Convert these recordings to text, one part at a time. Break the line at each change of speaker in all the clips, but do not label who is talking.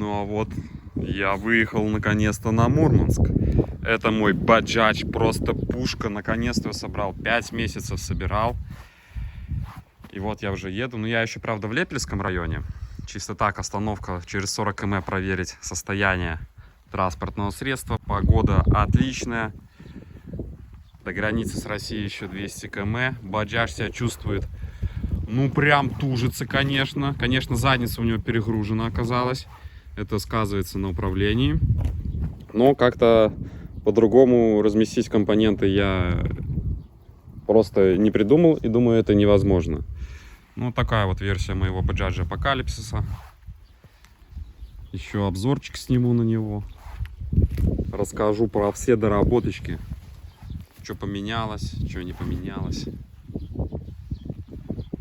Ну а вот я выехал наконец-то на Мурманск. Это мой баджадж, просто пушка. Наконец-то я собрал, 5 месяцев собирал. И вот я уже еду. Но я еще, правда, в Лепельском районе. Чисто так, остановка, через 40 км проверить состояние транспортного средства. Погода отличная. До границы с Россией еще 200 км. Баджадж себя чувствует, ну, прям тужится, конечно. Конечно, задница у него перегружена оказалась. Это сказывается на управлении. Но как-то по-другому разместить компоненты я просто не придумал. И думаю, это невозможно. Ну, такая вот версия моего Bajaj Apocalypse. Еще обзорчик сниму на него. Расскажу про все доработочки. Что поменялось, что не поменялось.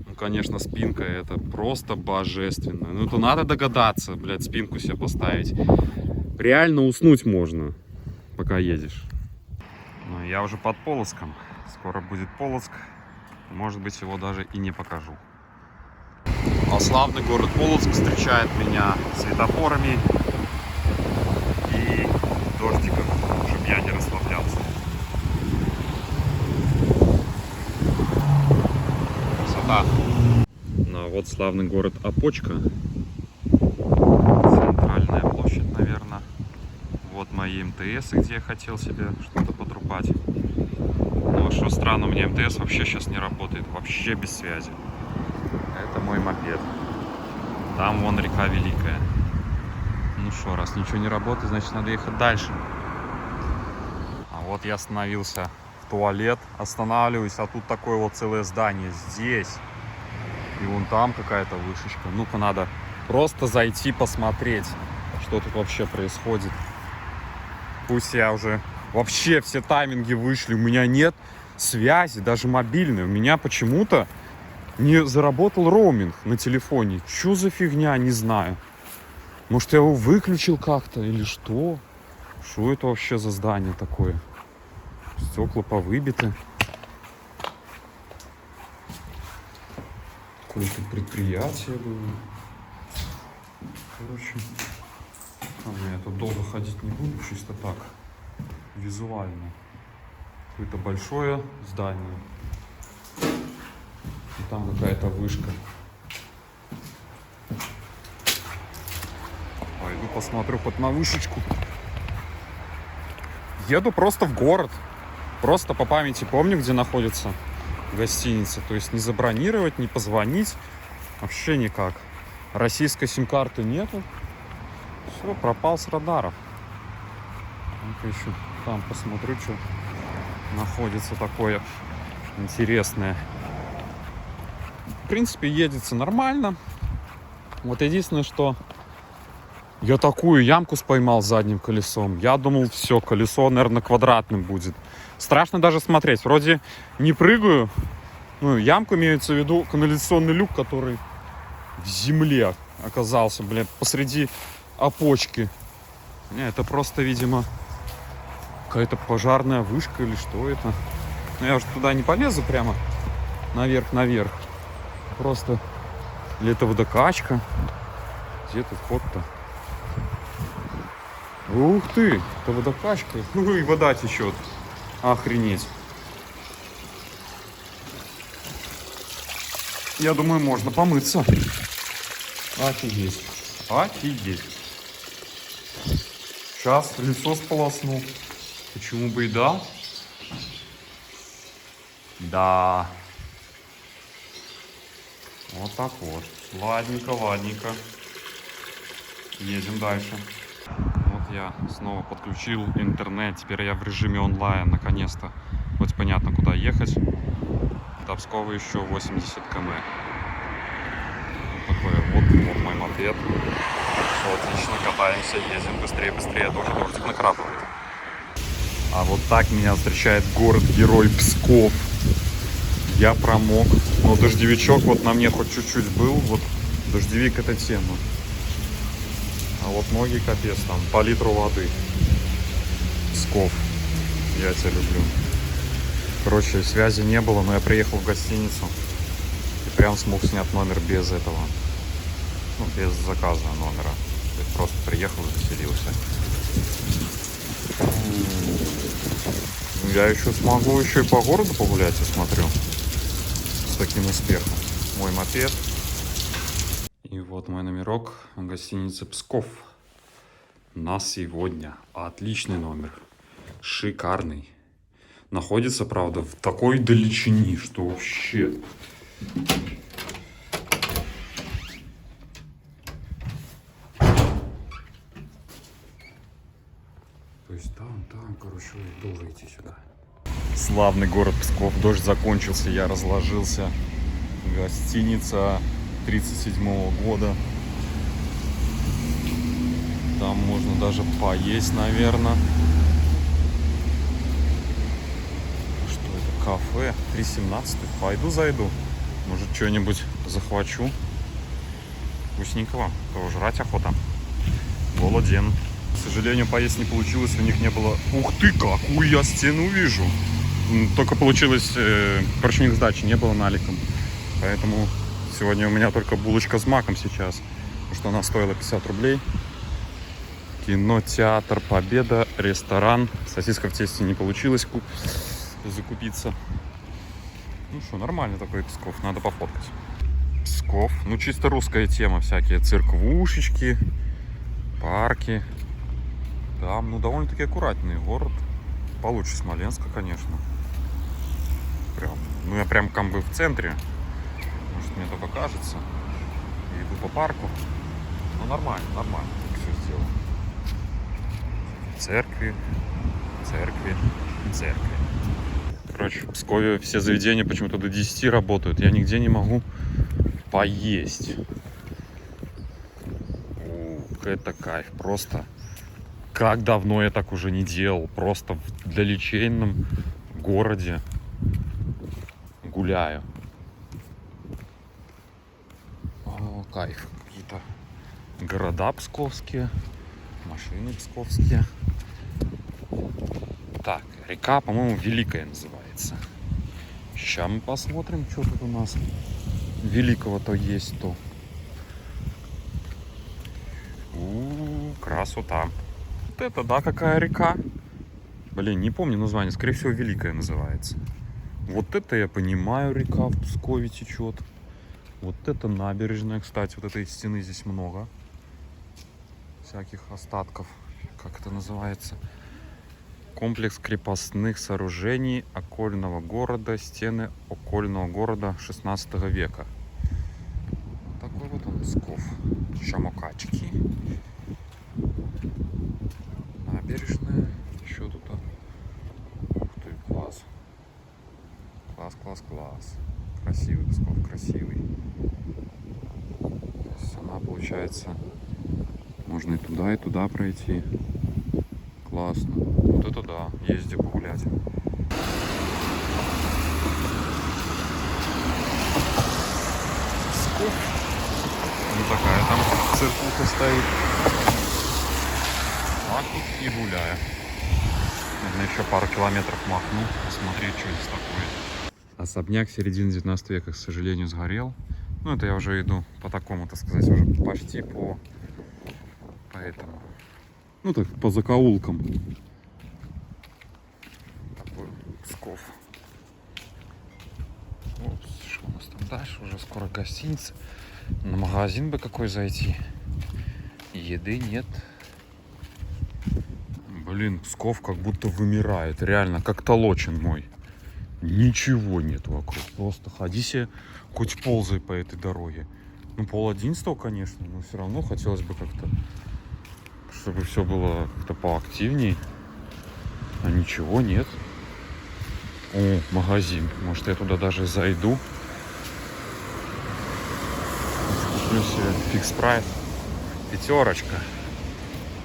Ну, конечно, спинка это просто божественно. Ну, это надо догадаться, блядь, спинку себе поставить. Реально уснуть можно, пока едешь. Ну, я уже под Полоцком. Скоро будет Полоцк. Может быть, его даже и не покажу. А славный город Полоцк встречает меня светофорами и дождиком, чтобы я не расслаблялся. Красота. Ну а вот славный город Опочка. Центральная площадь, наверное. Вот мои МТС, где я хотел себе что-то подрубать. Ну, что странно, у меня МТС вообще сейчас не работает. Вообще без связи. Это мой мопед. Там вон река Великая. Ну что, раз ничего не работает, значит надо ехать дальше. А вот я остановился в туалет. Останавливаюсь, а тут такое вот целое здание здесь. И вон там какая-то вышечка. Ну-ка надо просто зайти посмотреть, что тут вообще происходит. Пусть я уже... Вообще все тайминги вышли. У меня нет связи, даже мобильной. У меня почему-то не заработал роуминг на телефоне. Что за фигня, не знаю. Может, я его выключил как-то или что? Что это вообще за здание такое? Стекла повыбиты. Какое-то предприятие было. Короче, я тут долго ходить не буду, чисто так, визуально. Какое-то большое здание. И там какая-то вышка. Пойду посмотрю хоть на вышечку. Еду просто в город. Просто по памяти помню, где находится гостиница. То есть не забронировать, не позвонить. Вообще никак. Российской сим-карты нету. Все, пропал с радаров. Ну-ка еще там посмотрю, что находится такое интересное. В принципе, едется нормально. Вот единственное, что я такую ямку споймал задним колесом. Я думал, все, колесо, наверное, квадратным будет. Страшно даже смотреть. Вроде не прыгаю. Ну, ямку имеется в виду канализационный люк, который в земле оказался, блядь, посреди опочки. Не, это просто, видимо, какая-то пожарная вышка или что это. Но я уже туда не полезу прямо наверх. Просто или это водокачка. Где тут ход-то? Ух ты, это водокачка. Ну и вода течет. Охренеть. Я думаю, можно помыться. Офигеть. Офигеть. Сейчас лицо сполосну. Почему бы и да? Да. Вот так вот. Ладненько, ладненько. Едем дальше. Вот я снова подключил интернет. Теперь я в режиме онлайн. Наконец-то. Хоть понятно, куда ехать. До Пскова еще 80 км. Вот такое вот мой мопед. Все отлично, катаемся, едем быстрее. Тоже дождик накрапывает. А вот так меня встречает город-герой Псков. Я промок. Но дождевичок вот на мне хоть чуть-чуть был. Вот дождевик — это тема. А вот ноги капец, там по литру воды. Псков. Я тебя люблю. Короче, связи не было, но я приехал в гостиницу и прям смог снять номер без этого. Ну, без заказа номера. То есть просто приехал и заселился. Я еще смогу еще и по городу погулять, я смотрю. С таким успехом. Мой мопед. И вот мой номерок в гостинице Псков. На сегодня. Отличный номер. Шикарный. Находится, правда, в такой далечине, что вообще... То есть там, короче, долго идти сюда. Славный город Псков. Дождь закончился, я разложился. Гостиница 37-го года. Там можно даже поесть, наверное. Что это? Кафе 3.17. Пойду зайду. Может, что-нибудь захвачу. Вкусненького. То жрать охота. Голоден. К сожалению, поесть не получилось. У них не было... Ух ты, какую я стену вижу! Только получилось... Короче, у них сдачи не было наликом. Поэтому сегодня у меня только булочка с маком сейчас. Потому что она стоила 50 рублей. Кинотеатр Победа, ресторан. Сосиска в тесте не получилось закупиться. Ну что, нормально такой Псков, надо пофоткать. Псков, ну чисто русская тема, всякие церквушечки, парки. Там, ну довольно-таки аккуратный город. Получше Смоленска, конечно. Прям, ну я прям как бы в центре. Может мне только кажется. И иду по парку. Ну нормально, нормально все сделано. Церкви, церкви, церкви. Короче, в Пскове все заведения почему-то до 10 работают. Я нигде не могу поесть. Ух, это кайф. Просто как давно я так уже не делал. Просто в далеченном городе гуляю. О, кайф. Какие-то города псковские, машины псковские. Так, река, по-моему, Великая называется. Сейчас мы посмотрим, что тут у нас великого-то есть то. Красота. Вот это, да, какая река. Блин, не помню название, скорее всего, Великая называется. Вот это я понимаю, река в Пскове течет. Вот это набережная, кстати, вот этой стены здесь много. Всяких остатков, как это называется. Комплекс крепостных сооружений окольного города, стены окольного города 16 века. Такой вот он Псков. Шамокачки. Набережная. Еще тут. Ух ты, класс. Класс, класс, класс. Красивый Псков, красивый. То есть она, получается, можно и туда пройти. Классно. Вот это да, езди погулять. Псков. Ну такая там церковка стоит. А тут и гуляю. Наверное, еще пару километров махну, посмотреть, что здесь такое. Особняк середины 19 века, к сожалению, сгорел. Ну, это я уже иду по такому, так сказать, уже почти по этому. Ну, так, по закоулкам. Такой Псков. Опс, что у нас там дальше? Уже скоро гостиница. На магазин бы какой зайти. Еды нет. Блин, Псков как будто вымирает. Реально, как Толочин мой. Ничего нет вокруг. Просто ходи себе, хоть ползай по этой дороге. Ну, 10:30, конечно, но все равно хотелось бы как-то, чтобы все было как-то поактивней. А ничего нет. О, магазин. Может, я туда даже зайду. Куплю себе фикс прайс. 5.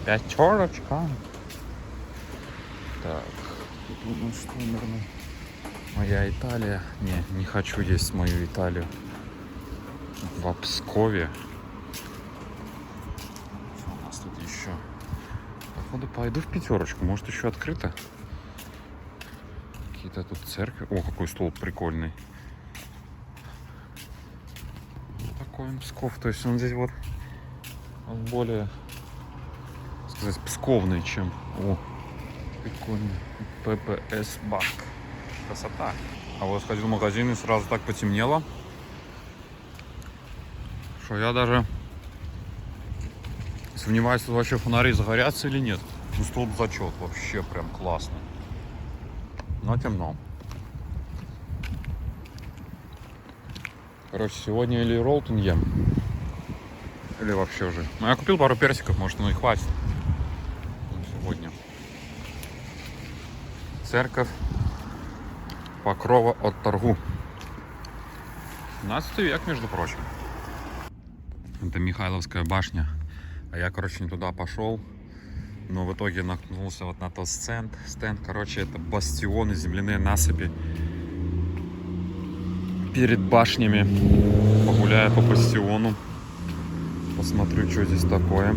5. Так. Ну что, наверное, моя Италия. Не хочу есть мою Италию. В Пскове. Что у нас тут еще? Походу пойду в 5. Может, еще открыто? Какие-то тут церкви. О, какой столб прикольный. Вот такой он Псков. То есть он здесь вот он более сказать, псковный, чем... О, прикольно. ППС Банк. Красота. А вот сходил в магазин и сразу так потемнело, что я даже сомневаюсь, что вообще фонари загорятся или нет. Ну, столб зачет вообще прям классно. Но темно. Короче, сегодня или роллтон ем, или вообще уже. Ну, я купил пару персиков, может, оно и хватит. Сегодня. Церковь Покрова от Торгу. 17 век, между прочим. Это Михайловская башня. А я, короче, не туда пошел. Но в итоге наткнулся вот на тот стенд. Короче, это бастионы, земляные насыпи. Перед башнями. Погуляю по бастиону. Посмотрю, что здесь такое.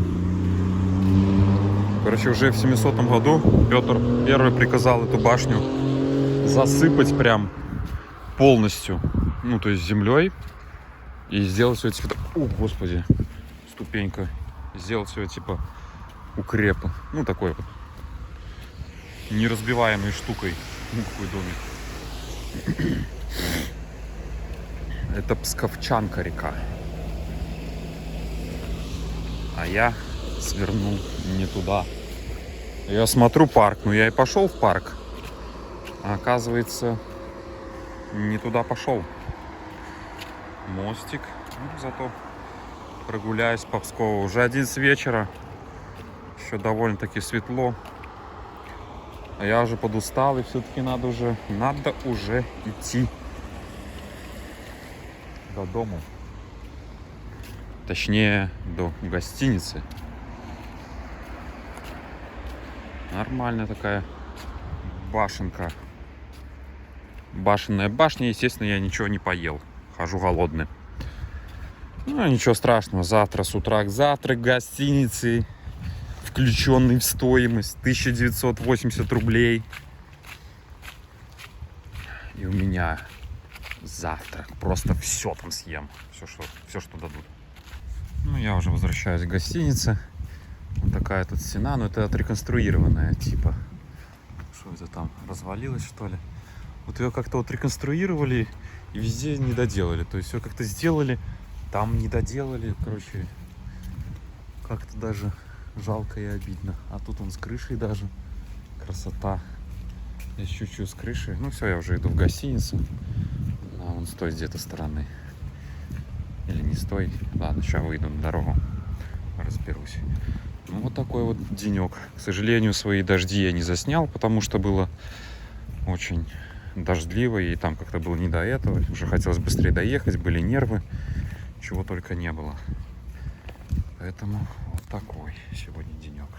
Короче, уже в 700 году Петр I приказал эту башню засыпать прям полностью. Ну, то есть землей. И сделать ее типа... О, господи, ступенька. Сделать ее типа укрепа. Ну, такой вот неразбиваемой штукой. Ну, какой домик. Это Псковчанка река. А я свернул не туда. Я смотрю парк. Ну, я и пошел в парк. А оказывается, не туда пошел. Мостик. Ну, зато прогуляюсь по Пскову. Уже 11 вечера. Еще довольно-таки светло. А я уже подустал, и все-таки надо уже идти до дому. Точнее, до гостиницы. Нормальная такая башенка. Башенная башня. Естественно, я ничего не поел. Хожу голодный. Ну, ничего страшного. Завтра с утра завтрак в гостинице, включенный в стоимость 1980 рублей. И у меня завтрак. Просто все там съем. Все, что дадут. Ну, я уже возвращаюсь к гостинице. Вот такая тут стена. Но это отреконструированная типа. Что это там? Развалилось, что ли? Вот ее как-то вот реконструировали и везде не доделали. То есть все как-то сделали, там не доделали. Короче, как-то даже жалко и обидно. А тут он с крышей даже. Красота. Здесь чуть-чуть с крышей. Ну все, я уже иду в гостиницу. А он стой где-то стороны. Или не стой. Ладно, сейчас выйду на дорогу. Разберусь. Ну вот такой вот денек. К сожалению, свои дожди я не заснял, потому что было очень дождливо. И там как-то было не до этого. Уже хотелось быстрее доехать. Были нервы. Чего только не было. Поэтому вот такой сегодня денек.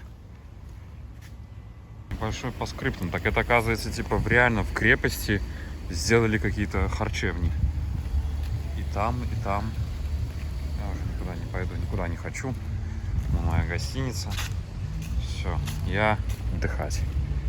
Большой по скриптам. Так это оказывается типа реально в крепости сделали какие-то харчевни. И там, и там. Я уже никуда не пойду, никуда не хочу. Моя гостиница. Все, я отдыхать.